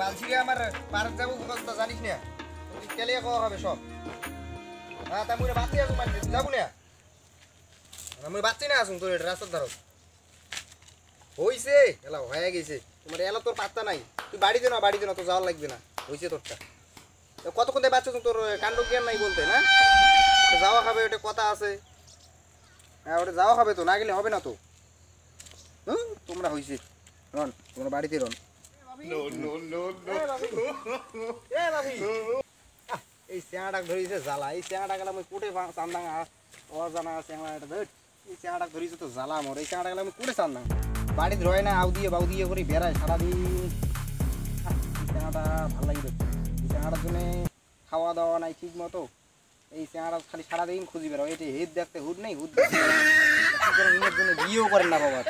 বালছিরে আমার পার্ক যাবো কথা জানিস না কেলিয়া খাওয়া হবে সব হ্যাঁ তা মুরে বাচ্চি আসুন মানে যাবো না আমি বাচ্চি না আসুন তোর রাস্তার ধারো হইছে এলা হয়ে গেছে তোমার এলা তোর পাত্তা নাই তুই বাড়িতে না তো যাওয়ার লাগবে না হইছে তোরটা কতক্ষণ বাচ্চা তোর কাণ্ড জ্ঞান নাই বলতে না যাওয়া খাবে ওটা কথা আছে হ্যাঁ ওটা যাওয়া হবে তো না গেলে হবে না তো তোমরা হইছে রন তোমরা বাড়িতে রন এই চেঁড়াটাক ধরিছে জ্বালা এই চেঁড়াটা গেলে আমি কুটে চান্দাং অজানা চেঁড়াটা ধর এই চেঁড়াটাক ধরিছে তো জ্বালা আমার এই চেঁড়াটা গেলে আমি কুটে চান্দাং বাড়িতে রয় না আউ দিয়ে বাউ দিয়ে করে বেড়ায় সারাদিন এই চেঁড়াটা ভালো লাগে দেখতে এই চেঁড়াটার জন্য খাওয়া দাওয়া নাই ঠিক মতো এই চেঁড়াটা খালি সারাদিন খুঁজি বেড়াও এটি হেদ দেখতে হুদ নেই হুদ ইনের জন্য বিয়েও করেন না বাবা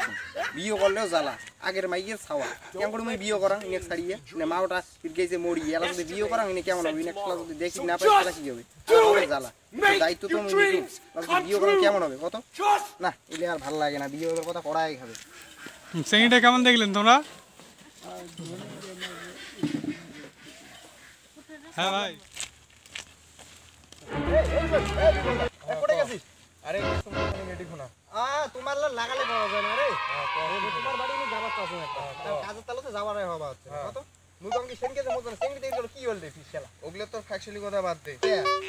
বিয়ে করলেও জ্বালা আগের মাইয়ের ছাওয়া কেমন করে মই বিয়ে করাং ইনেক ছাড়িয়ে মাওটা গেছে মরি এলা যদি বিয়ে করাং ইনে কেমন হবে ইনেক যদি দেখি না পাই তাহলে কি হবে জ্বালা দায়িত্ব তো বিয়ে করাং কেমন হবে কত না এলে আর ভালো লাগে না বিয়ে করার কথা পড়াই খাবে সেটা কেমন দেখলেন তোমরা হ্যাঁ ভাই পড়ে গেছিস আরে তোমার লাগালে পাওয়া যায় না রে তোমার বাড়ি আমি যাবার চাচ্ছি কাজের তালতে যাবার হবা হচ্ছে কত মুগঙ্গি সেনকে মতন সেনকে দেখলো কি হল রে ফিস খেলা ওগুলো তোর ফ্যাকচুয়ালি কথা বাদ দে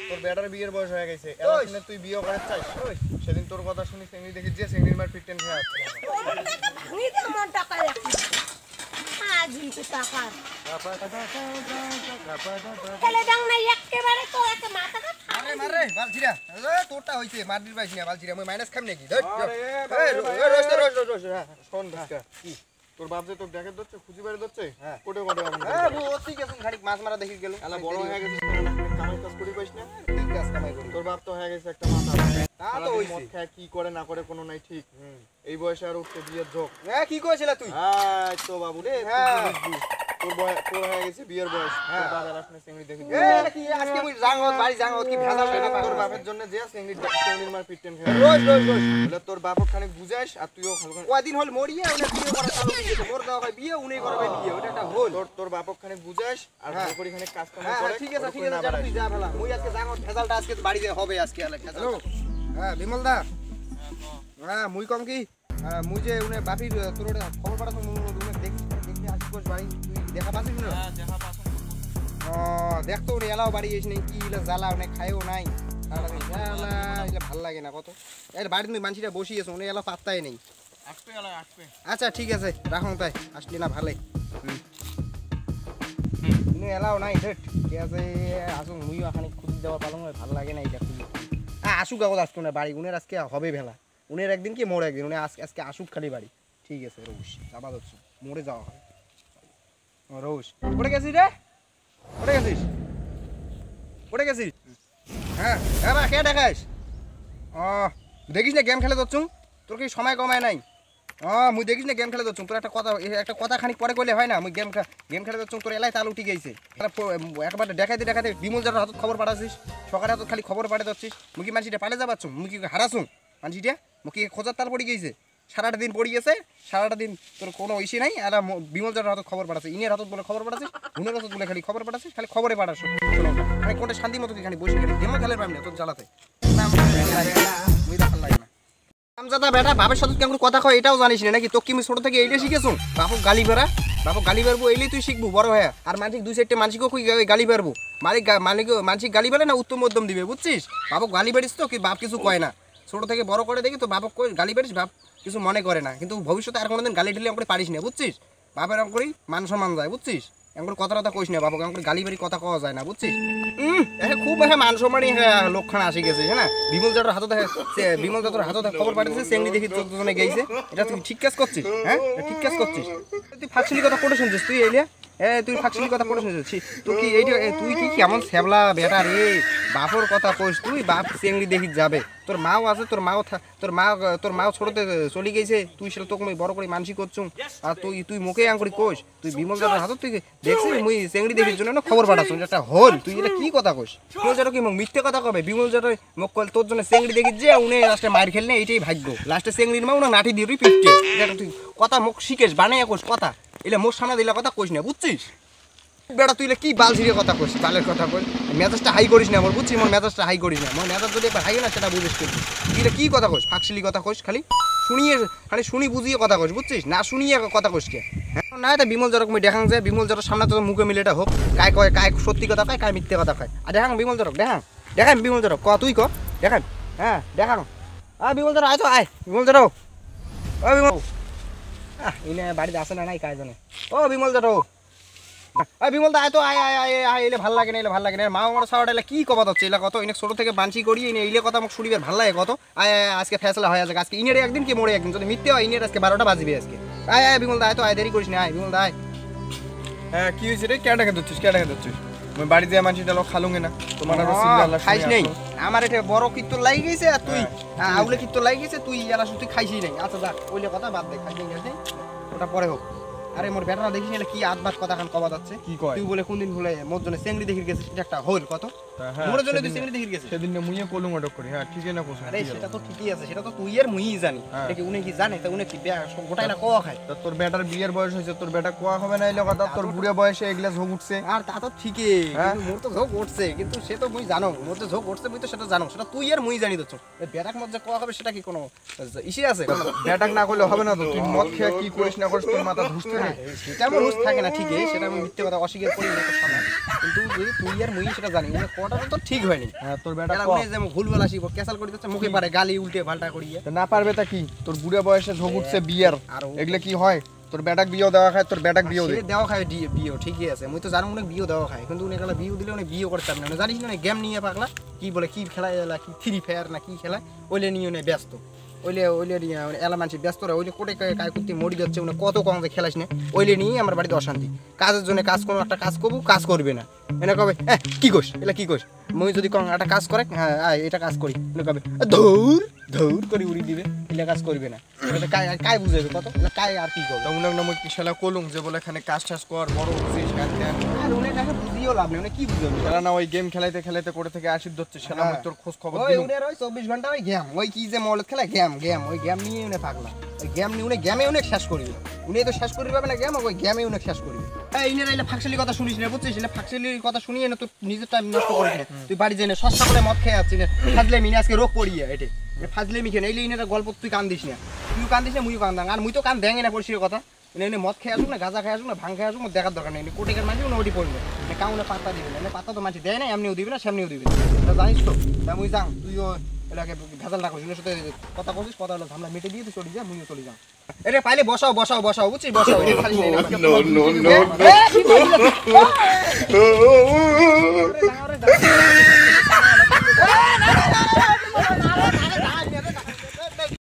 তোর বেটার বিয়ের বয়স হয়ে গেছে এখন তুই বিয়ে করে চাইস সেদিন তোর কথা শুনি সেঙ্গি দেখি যে সেঙ্গির মার ফিট টেন খেয়ে আসছে আমি তো মন টাকা রাখি আজি তো টাকা তাহলে ডাং না একেবারে তো একটা মাথা মারে বালছিরা তোরটা হইছে মারদির পাইছ না বালছিরা মই মাইনাস খাম নাকি ধর রোজ শোন ভাস্কা কি তোর বাপ যে তোর দেখে দচ্ছে খুঁজি বাড়ি দচ্ছে কোটে কোটে ও ঠিক আছে খানিক মাছ মারা দেখি গেল আলা বড় হয়ে গেছিস না কামাই কাজ করি পাইছ না ঠিক কাজ কামাই করি তোর বাপ তো হয়ে গেছে একটা মাথা তা তো হইছে মদ খায় কি করে না করে কোনো নাই ঠিক এই বয়সে আর উঠতে বিয়ের ঝোঁক কি কইছিলা তুই তো বাবু রে তোর বয়স তোর হয়ে গেছে বিয়ের বয়স তোর বাপ এলাস না সেঙ্গি দেখি কি আজকে মুই জাঙ্গত বাড়ি জাঙ্গত কি ভেজা সেটা তোর বাপের জন্য যে সেঙ্গির মার পিটটেন খায় রোজ বলে তোর বাপক খানিক বুঝাইস আর তুইও ওই দিন হল মরিয়া উনি বিয়ে করা চালু দিয়েছে মোর দাও ভাই বিয়ে উনি করবে বিয়ে ওটা একটা হল তোর বাপক খানিক বুঝাইস আর ভালো করে খানিক কাজ কাম করে ঠিক আছে যা তুই যা ভালো মুই আজকে জাঙ্গত ভেজালটা আজকে বাড়িতে হবে আজকে হ্যালো হ্যাঁ বিমল দা হ্যাঁ মুই কম কি মুই যে উনি বাপির তোর খবর পাঠাছ উনি দেখি আসি কোস বাড়ি তুই দেখা পাছিস না হ্যাঁ দেখা পাছ দেখতো উনি এলাও বাড়ি এসে নেই কি ইলা জ্বালা উনি খায়ও নাই জ্বালা এটা ভাল লাগে না কত এর বাড়িতে তুই মানসিটা বসিয়েছ উনি এলা পাত্তাই নেই আসবে আচ্ছা ঠিক আছে রাখুন তাই আসলি না ভালোই উনি এলাও নাই ঠিক আছে আসুন মুইও খানিক খুঁজে দেওয়া পালং ভাল লাগে না এটা খুঁজে আসুক কাগজ আসতো না বাড়ি উনের আজকে হবে ভেলা উনের একদিন কি মোড় একদিন উনি আজকে আসুক খালি বাড়ি ঠিক আছে রোজ যাবা যাচ্ছি মোড়ে যাওয়া হবে রোজ পড়ে গেছিস রে পড়ে গেছিস হ্যাঁ হ্যাঁ কে দেখাস দেখিস না গেম খেলে যাচ্ছ তোর কি সময় কমায় নাই মুই দেখিস না গেম খেলে যাচ্ছ তোর একটা কথা খানিক পরে করলে হয় না মুই গেম খেলে যাচ্ছ তোর এলাই তাল উঠে গেছে একবার দেখাতে বিমল যার হাতত খবর পাঠাচ্ছিস সকালে হাতত খালি খবর পাঠে যাচ্ছিস মুই কি মানসিটা পালে যাবাচ্ছ মুই কি হারাছুং মানসিটা মুখে খোঁজার তাল পড়ে গেছে সারাটা দিন পড়ে গেছে সারাটা দিন তোর কোনো ইসে নাই আর বিমল যার হাতত খবর পাঠাচ্ছে ইনের হাতত বলে খবর পাঠাচ্ছিস হুনের হাতত বলে খালি খবর পাঠাচ্ছিস খালি খবরে পাঠাস আমি কোনটা শান্তি মতো খালি বসে খালি গেমও খেলে পাবি না তোর জ্বালাতে মুই দেখার লাগে না আমজাদা বেটা বাপের সাথে কেমন কথা কয় এটাও জানিস না নাকি তোকে আমি ছোট থেকে এইটা শিখেছো বাপক গালি বেরবো এইলেই তুই শিখবো বড় হয়ে আর মানসিক দুই চারটে মানসিকও গালি বেরবো মানসিক গালি বেলে না উত্তম মধ্যম দিবে বুঝছিস বাপক গালি বেরিস তো কি বাপ কিছু কয় না ছোট থেকে বড় করে দেখি তো বাপক গালি বেরিস বাপ কিছু মনে করে না কিন্তু ভবিষ্যতে আর কোনোদিন গালি ঢেলে আমরা পারিস না বুঝছিস বাপের এরকম করেই মান সম্মান যায় বুঝছিস এমন করে কথা কইস না বাপক এমন করে গালি বেরি কথা কওয়া যায় না বুঝছিস খুব মান সম্মানই লক্ষণ আসি গেছে হ্যাঁ না বিমল যাদের হাতে খবর পাঠিয়েছে সেঙ্গি দেখি 14 জনে গেছে এটা তুই ঠিক কাজ করছিস হ্যাঁ ঠিক কাজ করছিস তুই ফাঁকশিলি কথা পড়ে শুনছিস তুই এলে তুই ফাঁকশিলি কথা পড়ে শুনছিস তুই কি এইটা তুই কি কেমন শ্যাবলা বেটা রে বাপর কথা কইস তুই বাপ সেঙ্গি দেখি যাবে তোর মাও আছে তোর মাও ছোটতে চলে গেছে তুই সেটা তোকে বড় করে মানসিক করছু আর তুই মুখে আঙ্গুরি কোষ তুই বিমল যাদের হাতত তুই দেখছিস মুই চেংড়ি দেখির জন্য খবর পাঠাচ্ছ একটা হল তুই এটা কি কথা কইস বিমল যারা কি মিথ্যে কথা কবে বিমল যারা মুখ কল তোর জন্য চেংড়ি দেখি যে উনি লাস্টে মার খেললে এইটাই ভাগ্য লাস্টে চেংড়ির মা উনি নাঠি দিয়ে পিটতে তুই কথা মুখ শিখেস বানাইয়া কোষ কথা এলে মোর সামনে দিলা কথা কইস না বুঝছিস বেটা তুই কি বাল ঝিরে কথা কইস, বালের কথা কই, মেজাজটা হাই করিস না, আমার বুঝছি, মোর মেজাজটা হাই করিস না, মোর মেজাজ যদি একবার হাই না সেটা বুঝিস তুই কি কথা কইস, ফাঁকশিলি কথা কইস, খালি শুনি বুঝিয়ে কথা কইস, বুঝছিস না, শুনিয়ে কথা কইস কে না। এটা বিমল জরক মই দেখাং যে বিমল জরক সামনে তো মুখে মিলে এটা হোক, কায় কয় কায় সত্যি কথা কয়, কায় মিথ্যে কথা কয়, আর দেখাং বিমল জরক, দেখান বিমল জরক, ক তুই ক দেখান, হ্যাঁ দেখাং, বিমল জরক আয় তো আয়, বিমল জরক, ও বিমল ইনে বাড়িতে আসে না নাই কায় জানে, ও বিমল জরক, বিমল দা আয় তো আয় আয় আয় আয়, এলে ভাল লাগে না, এলে ভাল লাগে না, মা আমার সাওয়াটা এলে কি কথা হচ্ছে, এলে কত ইনে ছোট থেকে বাঞ্চি করি এনে এলে কথা আমাকে শুনিবার ভাল লাগে কত, আয় আয় আজকে ফেসলা হয়ে আছে, আজকে ইনের একদিন কি মোড়ে একদিন, যদি মিথ্যে হয় ইনের আজকে 12টা বাজবে আজকে, আয় আয় বিমল দা আয় তো আয়, দেরি করিস না, আয় বিমল দা আয়। হ্যাঁ কি হয়েছে রে, কেটাকে ধরছিস, কেটাকে ধরছিস, আমি বাড়ি দিয়ে মানছি ডালো খালুঙ্গে না, তোমার আরো সিঙ্গালা খাইস নেই, আমার এটা বড় কিত্তর লাগি গেছে, আর তুই আউলে কিত্তর লাগি গেছে, তুই এলা তুই খাইছিস নাই, আচ্ছা যা ওইলে কথা বাদ দে, খাই গেছে ওটা পরে হোক। আরে মোর বেটারা দেখিস না কি আধবাদ কথা খান কবা যাচ্ছে, কি কয় তুই বলে কোনদিন বলে মোর জন্য চেংড়ি দেখির গেছে, সেটা একটা হল কত মোর জন্য তুই চেংড়ি দেখির গেছে, সেদিন মুইয়ে কলুম অডক করি, হ্যাঁ ঠিকই না কোস, আরে সেটা তো ঠিকই আছে, সেটা তো তুই এর মুই জানি, এটা কি উনি কি জানে, তা উনি কি গোটাই না কোয়া খায়, তা তোর বেটার বিয়ের বয়স হয়েছে, তোর বেটা কোয়া হবে না, এলে কথা তোর বুড়ে বয়সে এগুলা ঝোঁক উঠছে, আর তা তো ঠিকই, কিন্তু মোর তো ঝোঁক উঠছে, কিন্তু সে তো মুই জানো মোর তো ঝোঁক উঠছে, মুই তো সেটা জানো, সেটা তুই আর মুই জানি তো, বেটাক মধ্যে কোয়া হবে সেটা কি কোনো ইসে আছে, বেটাক না করলে হবে না তো, তুই মদ খেয়ে কি করিস না করিস তোর মাথা ধুসতে না, সেটা আমার হুঁশ থাকে না ঠিকই, সেটা আমি মিথ্যে কথা অস্বীকার করি না, কিন্তু যদি তুই আর মুই সেটা জানি না, কোয়াটা তো ঠিক হয়নি, হ্যাঁ তোর বেটা এরা উনি যে ভুল বলা শিব ক্যাসাল করে দিচ্ছে, মুখে পারে গালি উল্টে পাল্টা করিয়ে, না পারবে তা কি, তোর বুড়ে বয়সে ঝোঁক উঠছে বিয়ের, আরো এগুলা কি হয়, তোর বেটাক বিয়েও দেওয়া খায়, তোর বেটাক বিয়েও দে, সে দেওয়া খায় বিয়ে ঠিকই আছে, মুই তো জানো অনেক বিয়ে দেওয়া খায়, কিন্তু উনি গেলে বিয়ে দিলে উনি বিয়ে করতে পারবে না, জানিস না গেম নিয়ে পাগলা কি বলে, কি খেলায় এলা কি ফ্রি ফায়ার না কি খেলায়, ওইলে নিয়ে উনি ব্যস্ত, ওইলে নিয়ে এলা মানুষ ব্যস্ত রে, ওইলে কোটে কায় করতে মরি যাচ্ছে, উনি কত কম যে খেলাস না, ওইলে নিয়ে আমার বাড়িতে অশান্তি, কাজের জন্য কাজ কোনো একটা কাজ করবো, কাজ করবে না, এনে কবে কি কোস এলা কি কোস, মুই যদি কোন একটা কাজ করে, হ্যাঁ এটা কাজ করি, এনে কবে ধৌর ধৌর করে উড়ি দিবে, এলা কাজ করবে না, এটা কায় বুঝাবে কত, এলা কায় আর কি করবে, তা উনাক নামে কি শালা কলুম যে বলে এখানে কাজ টাজ কর, বড় হচ্ছিস কাজ দেন, আর উনি কাছে বুঝিও লাভ নেই, উনি কি বুঝাবে, শালা না ওই গেম খেলাইতে খেলাইতে করে থেকে আসির ধরছে, শালা আমি তোর খোঁজ খবর ওই দিলুম, উনি ওই 24 ঘন্টা ওই গেম, ওই কি যে মলত খেলা গেম ওই গেম নিয়ে উনি পাগলা, ওই গেম নিয়ে উনি গেমে অনেক শেষ করবে, উনি তো শেষ করবে না গেম, ওই গেমে অনেক শেষ করবে, এই ইনের আইলে ফাঁকশালি কথা শুনিস না, বুঝছিস, এলে ফাঁকশালির কথা শুনিয়ে না তুই নিজের টাইম নষ্ট করিস না, তুই বাড়ি যাই না সস্তা করে মদ খেয়ে যাচ্ছিস, ফাজলে মিনে আজকে রোগ পড়িয়ে এটে ফাজলে মিখে না, এইলে ইনের গল্প তুই কান দিস না, তুই কান দিস না মুইও কান দাং, আর মুই তো কান দেঙে না পড়ছিস কথা, এনে মদ খেয়ে আসুক না, গাঁজা খেয়ে আসুক না, ভাং খেয়ে আসুক না, দেখার দরকার নেই, কোটিকার মানুষ না ওটি পড়বে না, কাউনে পাত্তা দিবে না, পাত্তা তো মানুষ দেয় না, এমনিও দিবে না সেমনিও দিবে না, জানিস তো, তা মুই যাং তুইও এলাকে ভেজাল রাখো, ওর সাথে কথা বলছিস, কথা হলো ঝামলা মেটে দিয়ে তুই চলে যা, মুইও চলে যাও, এটা পাইলে বসাও বুঝছিস, বসাও no, no, no.